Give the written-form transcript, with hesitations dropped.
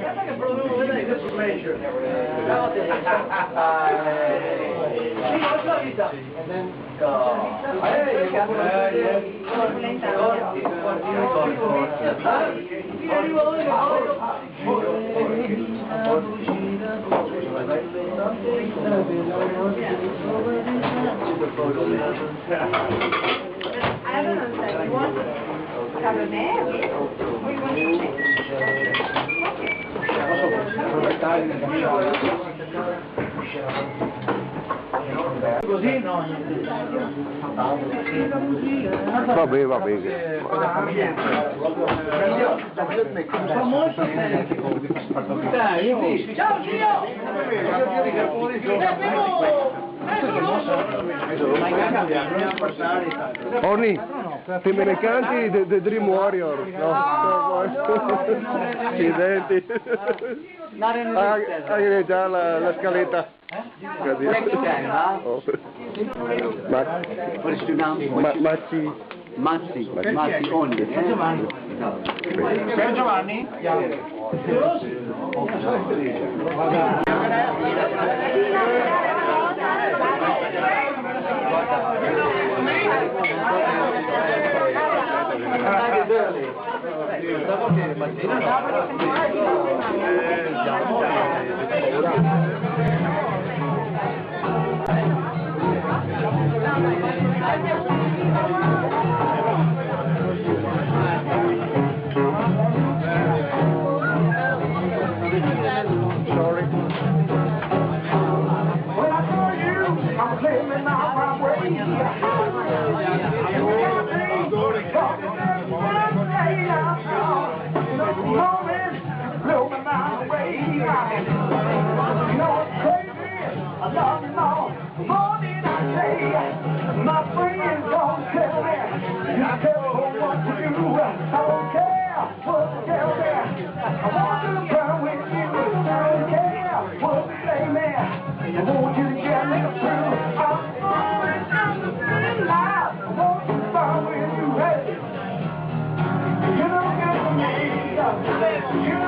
I don't understand. You want Cabernet or you want Così no, Va bene. fa molto dai, ciao Gio! Oni, te me ne canti The Dream Warrior? No, accidenti. Hai già la scaletta. Mazzi, Oni. Per Giovanni? My friends don't tell me, you tell me what to do. I don't care what you tell me. I want to come with you. I don't care what you say, man. I want you to get me through. I'm falling down the city life. I want to fall with you. Hey, you don't get me. You